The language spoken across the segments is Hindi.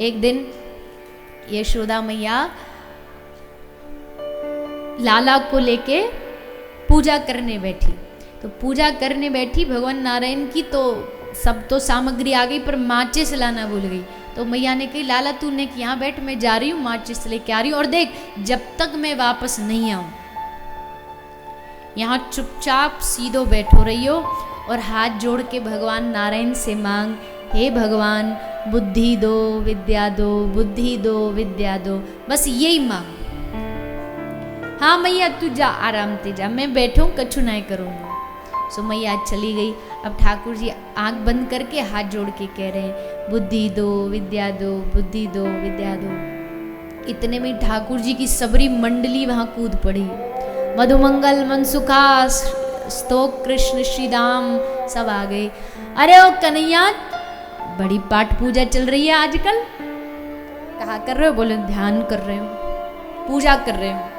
एक दिन यशोदा मैया लाला को लेके पूजा करने बैठी। तो पूजा करने बैठी भगवान नारायण की, तो सब तो सामग्री आ गई पर माचिस लाना भूल गई। तो मैया ने कही लाला तूने यहाँ बैठ, मैं जा रही हूँ माचिस लेके आ रही हूँ, और देख जब तक मैं वापस नहीं आऊँ यहाँ चुपचाप सीधो बैठो रहियो और हाथ जोड़ के भगवान नारायण से मांग, हे भगवान बुद्धि दो विद्या दो, बुद्धि दो विद्या दो, बस यही मांग। हाँ मैया तू जा आराम से जा, मैं बैठूं कछु नहीं करूँगी। सो मैया चली गई। अब ठाकुर जी आंख बंद करके हाथ जोड़ के कह रहे हैं बुद्धि दो विद्या दो, बुद्धि दो विद्या दो। इतने में ठाकुर जी की सबरी मंडली वहां कूद पड़ी। मधुमंगल मनसुखा स्तोक कृष्ण श्रीदाम सब आ गए। अरे ओ कन्हैया बड़ी पाठ पूजा चल रही है आजकल, कहा कर रहे हो? बोले ध्यान कर रहे हो, पूजा कर रहे हो।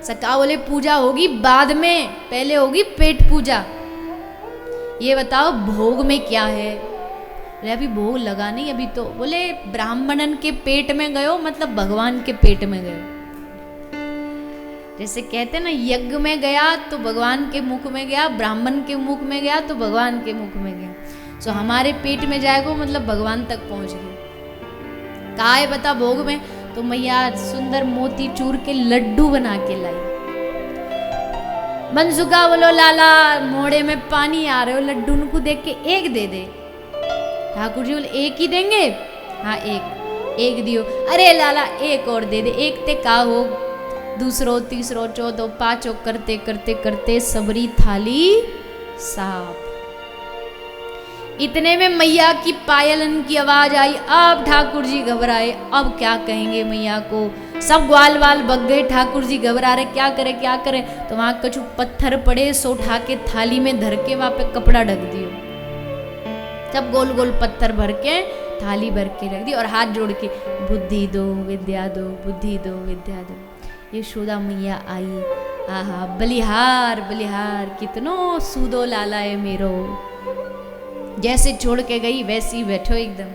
सका बोले पूजा होगी बाद में, पहले होगी पेट पूजा। ये बताओ भोग में क्या है? अरे अभी भोग लगा नहीं अभी तो। बोले ब्राह्मणन के पेट में गयो मतलब भगवान के पेट में गयो। जैसे कहते ना यज्ञ में गया तो भगवान के मुख में गया, ब्राह्मण के मुख में गया तो भगवान के मुख में गया। सो हमारे पेट में जाएगा मतलब भगवान तक पहुंच गए। कहा है बता भोग में? तो मैया सुंदर मोती चूर के लड्डू बना के लाई। मनसुखा बोलो लाला मोड़े में पानी आ रहे हो, लड्डू को देख के एक दे दे। ठाकुर जी बोले एक ही देंगे? हाँ एक दियो। अरे लाला एक और दे दे। एक ते का हो, दूसरो तीसरो चौथो पांचो करते करते करते सबरी थाली साफ। इतने में मैया की पायलन की आवाज आई। अब ठाकुर जी घबराए, अब क्या कहेंगे मैया को। सब ग्वाल वाल बग गए, ठाकुर जी घबरा रहे क्या करे क्या करे। तो वहां कछु पत्थर पड़े, सो उठा के थाली में धर के वहां पे कपड़ा ढक दियो। सब गोल गोल पत्थर भर के थाली भर के रख दी और हाथ जोड़ के बुद्धि दो विद्या दो, बुद्धि दो विद्या दो। यशोदा मैया आई। आहा बलिहार बलिहार कितनो सूदो लाला है मेरो। जैसे छोड़ के गई वैसी बैठो एकदम।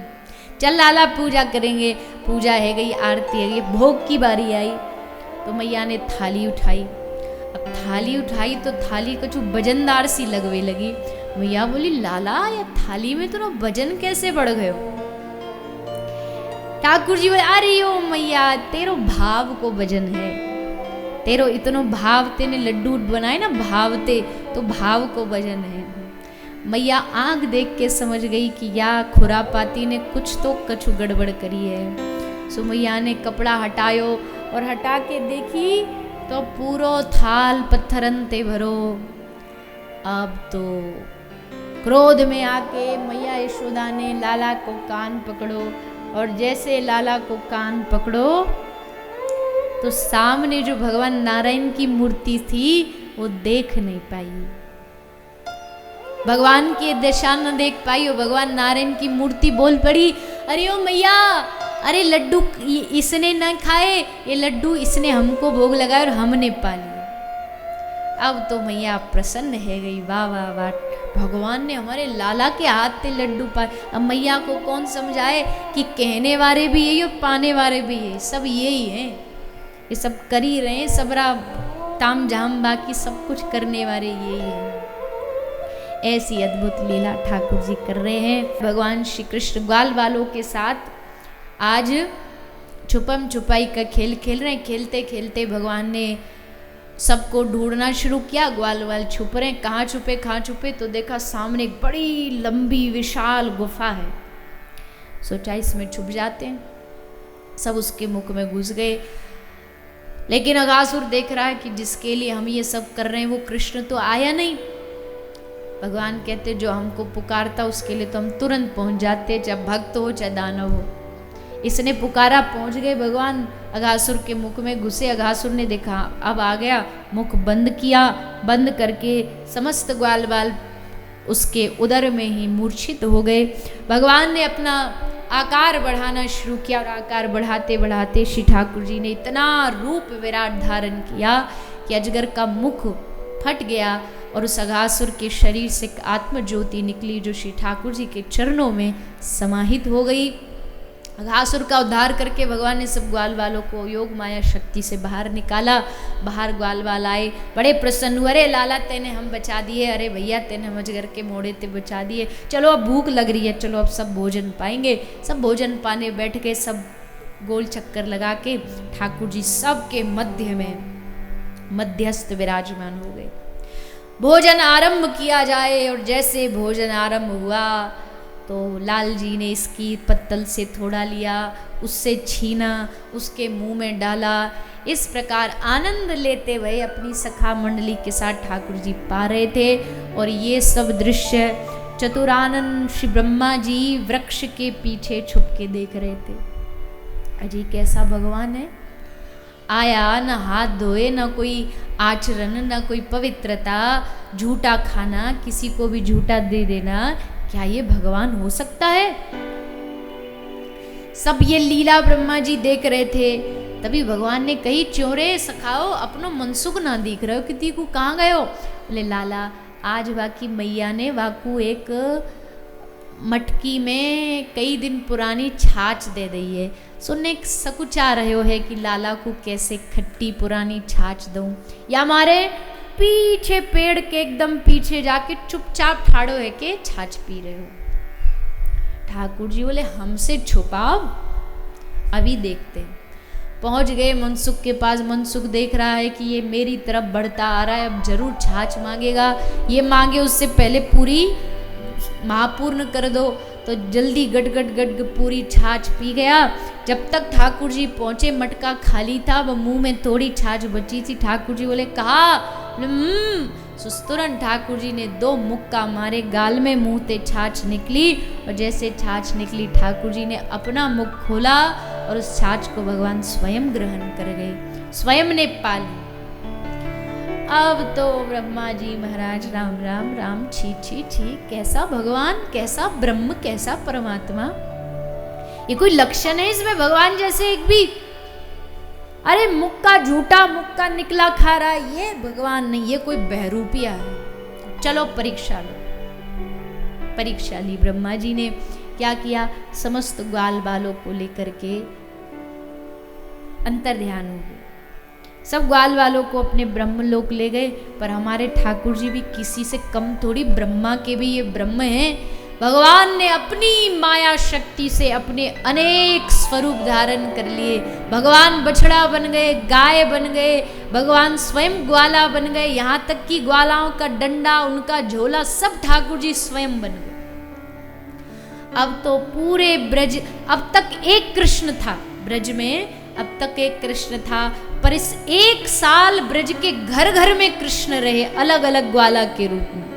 चल लाला पूजा करेंगे। पूजा है गई, आरती है गई, भोग की बारी आई। तो मैया ने थाली उठाई। अब थाली उठाई तो थाली कछु वजनदार सी लगवे लगी। मैया बोली लाला ये थाली में तो वजन कैसे बढ़ गयो? ठाकुर जी बोले अरे ओ मैया तेरो भाव को वजन है, तेरो इतनो भाव तेने लड्डू बनाए ना भावते, तो भाव को वजन है। मैया आंख देख के समझ गई कि या खुरापाती ने कुछ तो कछु गड़बड़ करी है। सो मैया ने कपड़ा हटायो और हटा के देखी तो पूरो थाल पत्थरन ते भरो। अब तो क्रोध में आके मैया यशोदा ने लाला को कान पकड़ो, और जैसे लाला को कान पकड़ो तो सामने जो भगवान नारायण की मूर्ति थी वो देख नहीं पाई, भगवान की दशा न देख पाई। और भगवान नारायण की मूर्ति बोल पड़ी अरे ओ मैया, अरे लड्डू इसने न खाए, ये लड्डू इसने हमको भोग लगाए और हमने पा लिए। अब तो मैया प्रसन्न है गई, वाह वाह वाह, भगवान ने हमारे लाला के हाथ से लड्डू पाए। अब मैया को कौन समझाए कि कहने वाले भी यही और पाने वाले भी यही, सब यही हैं, ये सब कर ही रहे हैं, सबरा ताम झाम बाकी सब कुछ करने वाले यही हैं। ऐसी अद्भुत लीला ठाकुर जी कर रहे हैं। भगवान श्री कृष्ण ग्वाल वालों के साथ आज छुपम छुपाई का खेल खेल रहे हैं। खेलते खेलते भगवान ने सबको ढूंढना शुरू किया। ग्वाल वाल छुप रहे हैं, कहाँ छुपे तो देखा सामने एक बड़ी लंबी विशाल गुफा है। सोचा इसमें छुप जाते हैं, सब उसके मुख में घुस गए। लेकिन अघासुर देख रहा है कि जिसके लिए हम ये सब कर रहे हैं वो कृष्ण तो आया नहीं। भगवान कहते जो हमको पुकारता उसके लिए तो हम तुरंत पहुंच जाते, चाहे भक्त हो चाहे दानव हो। इसने पुकारा, पहुंच गए भगवान, अघासुर के मुख में घुसे। अघासुर ने देखा अब आ गया, मुख बंद किया, बंद करके समस्त ग्वाल बाल उसके उदर में ही मूर्छित हो गए। भगवान ने अपना आकार बढ़ाना शुरू किया और आकार बढ़ाते बढ़ाते श्री ठाकुर जी ने इतना रूप विराट धारण किया कि अजगर का मुख फट गया और उस अघासुर के शरीर से आत्म ज्योति निकली जो श्री ठाकुर जी के चरणों में समाहित हो गई। अघासुर का उद्धार करके भगवान ने सब ग्वाल वालों को योग माया शक्ति से बाहर निकाला। बाहर ग्वाल वाल आए, बड़े प्रसन्न हुए, अरे लाला तेने हम बचा दिए, अरे भैया तेने हम अजगर के मोड़े ते बचा दिए, चलो अब भूख लग रही है, चलो अब सब भोजन पाएंगे। सब भोजन पाने बैठ के सब गोल चक्कर लगा के ठाकुर जी सबके मध्य में मध्यस्थ विराजमान हो गए। भोजन आरंभ किया जाए और जैसे भोजन आरंभ हुआ तो लाल जी ने इसकी पत्तल से थोड़ा लिया, उससे छीना, उसके मुंह में डाला। इस प्रकार आनंद लेते हुए अपनी सखा मंडली के साथ ठाकुर जी पा रहे थे। और ये सब दृश्य चतुरानंद श्री ब्रह्मा जी वृक्ष के पीछे छुप के देख रहे थे। अजी कैसा भगवान है, आया न हाथ धोए, न कोई आचरण, न कोई पवित्रता, झूठा खाना, किसी को भी झूठा दे देना, क्या ये भगवान हो सकता है? सब ये लीला ब्रह्मा जी देख रहे थे। तभी भगवान ने कही, चोरे सखाओ अपनो मनसुख ना दिख रहे हो, किती को कहाँ गए हो? बोले लाला आज बाकी मैया ने वाकू एक मटकी में कई दिन पुरानी छाछ दे दी है। सुनने सकुचा रहे हो है कि लाला को कैसे खट्टी पुरानी छाछ दूं, या हमारे पीछे पेड़ के एकदम पीछे जाके चुपचाप ठाड़ो है के छाछ पी रहे हो। ठाकुर जी बोले हमसे छुपाओ, अभी देखते हैं। पहुंच गए मनसुख के पास। मनसुख देख रहा है कि ये मेरी तरफ बढ़ता आ रहा है, अब जरूर छाछ मांगेगा, ये मांगे उससे पहले पूरी महापूर्ण कर दो। तो जल्दी गट गट गट पूरी छाछ पी गया। जब तक ठाकुर जी पहुंचे मटका खाली था, वह मुंह में थोड़ी छाछ बची थी। ठाकुर जी बोले कहा, सुस्तुरन ठाकुर जी ने 2 मुक्का मारे, गाल में मुंह ते छाछ निकली। और जैसे छाछ निकली ठाकुर जी ने अपना मुख खोला और उस छाछ को भगवान स्वयं ग्रहण कर गए, स्वयं ने पाली। अब तो ब्रह्मा जी महाराज राम राम राम, छी छी छी, कैसा भगवान, कैसा ब्रह्म, कैसा परमात्मा। ये कोई लक्षण है इसमें भगवान जैसे एक भी? अरे मुक्का झूठा मुक्का निकला खा रहा है, ये भगवान नहीं, ये कोई बहरूपिया है। चलो परीक्षा लो। परीक्षा ली ब्रह्मा जी ने। क्या किया, समस्त ग्वाल बालों को लेकर के अंतर ध्यान हो गए। सब ग्वाल वालों को अपने ब्रह्मलोक ले गए। पर हमारे ठाकुर जी भी किसी से कम थोड़ी, ब्रह्मा के भी ये ब्रह्म हैं। भगवान ने अपनी माया शक्ति से अपने अनेक स्वरूप धारण कर लिए। भगवान बछड़ा बन गए, गाय बन गए, भगवान स्वयं ग्वाला बन गए, यहाँ तक कि ग्वालाओं का डंडा, उनका झोला सब ठाकुर जी स्वयं बन गए। अब तो पूरे ब्रज, अब तक एक कृष्ण था ब्रज में, अब तक एक कृष्ण था, पर इस 1 साल ब्रज के घर घर में कृष्ण रहे, अलग अलग ग्वाला के रूप में।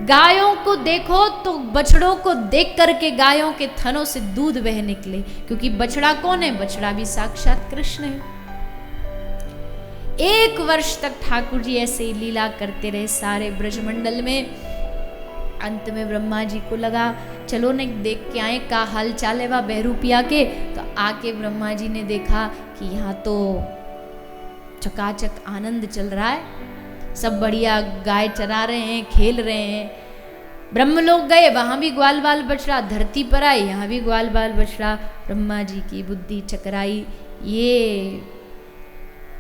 गायों को देखो तो बछड़ों को देख करके गायों के थनों से दूध बह निकले, क्योंकि बछड़ा कौन है? बछड़ा भी साक्षात कृष्ण है। 1 वर्ष तक ठाकुर जी ऐसे ही लीला करते रहे सारे ब्रजमंडल में। अंत में ब्रह्मा जी को लगा चलो न देख के आए का हाल चाल है वह बहरूपिया के। तो आके ब्रह्मा जी ने देखा कि यहाँ तो चकाचक आनंद चल रहा है, सब बढ़िया गाय चरा रहे हैं, खेल रहे हैं। ब्रह्मलोक गए, वहां भी ग्वाल बाल बछड़ा, धरती पर आए, यहाँ भी ग्वाल बाल बछड़ा। ब्रह्मा जी की बुद्धि चकराई, ये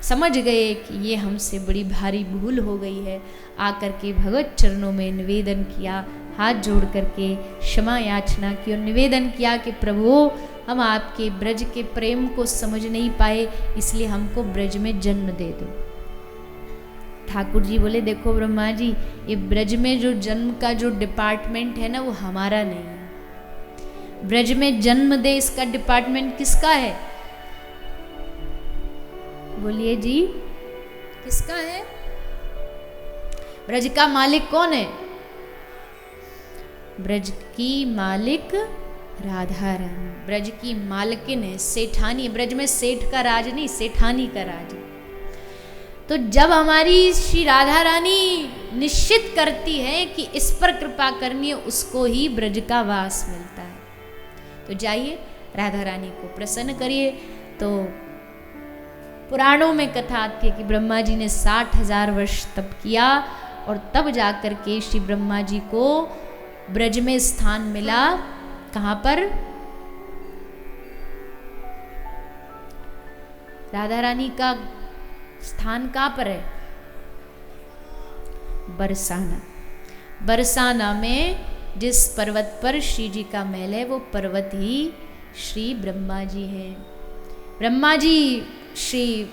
समझ गए कि ये हमसे बड़ी भारी भूल हो गई है। आकर के भगवत चरणों में निवेदन किया, हाथ जोड़ करके क्षमा याचना की और निवेदन किया कि प्रभु हम आपके ब्रज के प्रेम को समझ नहीं पाए, इसलिए हमको ब्रज में जन्म दे दो। ठाकुर जी बोले देखो ब्रह्मा जी, ये ब्रज में जो जन्म का जो डिपार्टमेंट है ना वो हमारा नहीं है। ब्रज में जन्म दे इसका डिपार्टमेंट किसका है? बोलिए जी, किसका है? ब्रज का मालिक कौन है? ब्रज की मालिक राधा रानी, ब्रज की मालकिन है, सेठानी। ब्रज में सेठ का राज नहीं, सेठानी का राज है। तो जब हमारी श्री राधा रानी निश्चित करती है कि इस पर कृपा करनी है, उसको ही ब्रज का वास मिलता है। तो जाइए राधा रानी को प्रसन्न करिए। तो पुराणों में कथा आती है कि ब्रह्मा जी ने 60,000 वर्ष तप किया और तब जाकर के श्री ब्रह्मा जी को ब्रज में स्थान मिला। कहाँ पर? राधा रानी का स्थान कहाँ पर है? बरसाना। बरसाना में जिस पर्वत पर श्री जी का महल है वो पर्वत ही श्री ब्रह्मा जी हैं। ब्रह्मा जी श्री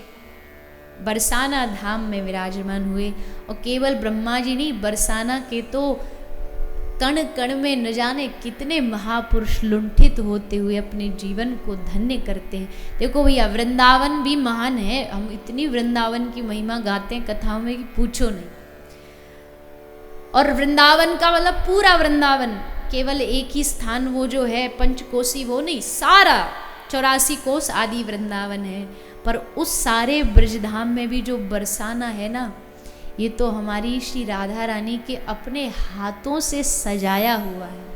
बरसाना धाम में विराजमान हुए। और केवल ब्रह्मा जी नहीं, बरसाना के तो कण कण में न जाने कितने महापुरुष लुंठित होते हुए अपने जीवन को धन्य करते हैं। देखो भैया, वृंदावन भी महान है। हम इतनी वृंदावन की महिमा गाते हैं कथाओं में कि पूछो नहीं। और वृंदावन का मतलब पूरा वृंदावन, केवल एक ही स्थान वो जो है पंचकोशी वो नहीं, सारा 84 कोस आदि वृंदावन है। पर उस सारे ब्रजधाम में भी जो बरसाना है ना, ये तो हमारी श्री राधा रानी के अपने हाथों से सजाया हुआ है।